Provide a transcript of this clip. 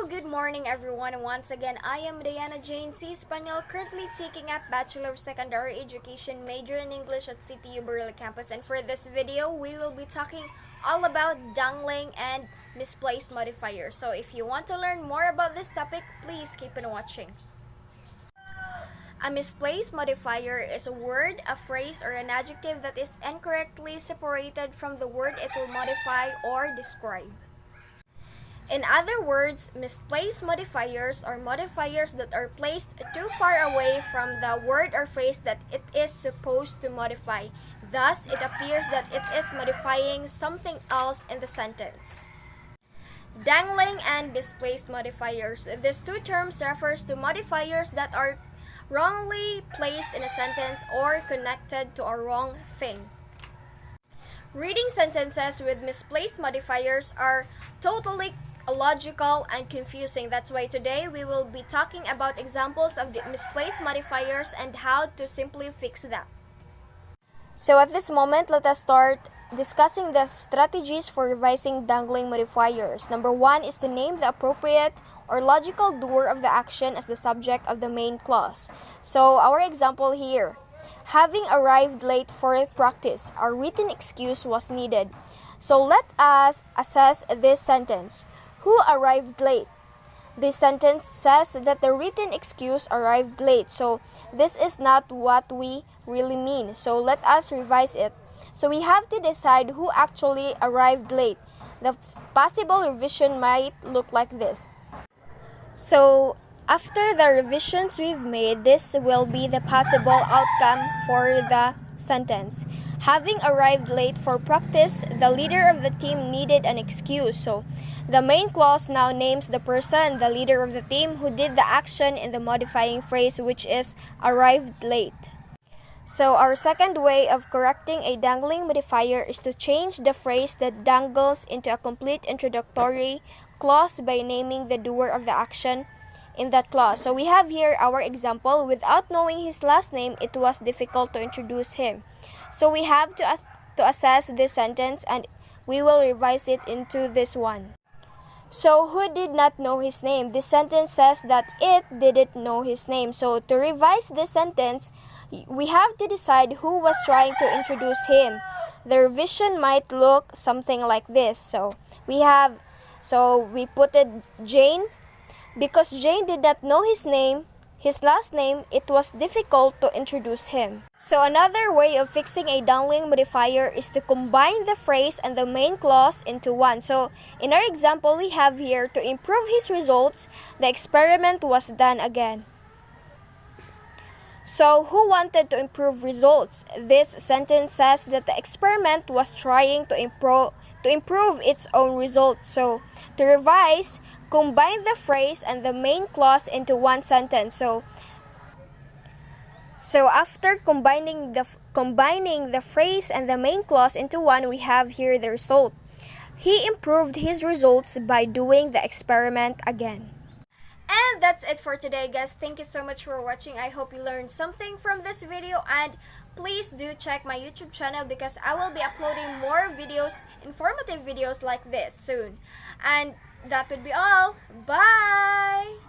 good morning everyone. Once again, I am Diana Jane C. Spaniel, currently taking up Bachelor of Secondary Education major in English at CTU Barilla Campus. And for this video, we will be talking all about dangling and misplaced modifiers. So if you want to learn more about this topic, please keep on watching. A misplaced modifier is a word, a phrase, or an adjective that is incorrectly separated from the word it will modify or describe. In other words, misplaced modifiers are modifiers that are placed too far away from the word or phrase that it is supposed to modify. Thus, it appears that it is modifying something else in the sentence. Dangling and misplaced modifiers. These two terms refers to modifiers that are wrongly placed in a sentence or connected to a wrong thing. Reading sentences with misplaced modifiers are totally illogical and confusing. That's why today we will be talking about examples of the misplaced modifiers and how to simply fix that. So at this moment, let us start discussing the strategies for revising dangling modifiers. Number one is to name the appropriate or logical doer of the action as the subject of the main clause. So our example here, having arrived late for practice, a written excuse was needed. So let us assess this sentence. Who arrived late? This sentence says that the written excuse arrived late. So this is not what we really mean. So let us revise it. So we have to decide who actually arrived late. The possible revision might look like this. So after the revisions we've made, this will be the possible outcome for the sentence. Having arrived late for practice, the leader of the team needed an excuse. So the main clause now names the person, the leader of the team, who did the action in the modifying phrase, which is arrived late. So our second way of correcting a dangling modifier is to change the phrase that dangles into a complete introductory clause by naming the doer of the action in that clause. So we have here our example. Without knowing his last name, it was difficult to introduce him. So we have to assess this sentence and we will revise it into this one. So who did not know his name? This sentence says that it didn't know his name. So to revise this sentence, we have to decide who was trying to introduce him. The revision might look something like this. So we put it Jane. Because Jane did not know his last name, it was difficult to introduce him. So another way of fixing a dangling modifier is to combine the phrase and the main clause into one. So in our example, we have here, to improve his results, the experiment was done again. So who wanted to improve results? This sentence says that the experiment was trying to improve its own results. So to revise, combine the phrase and the main clause into one sentence. So after combining the phrase and the main clause into one, we have here the result. He improved his results by doing the experiment again. And that's it for today, guys. Thank you so much for watching. I hope you learned something from this video, and please do check my YouTube channel because I will be uploading more videos, informative videos like this soon. And that would be all. Bye!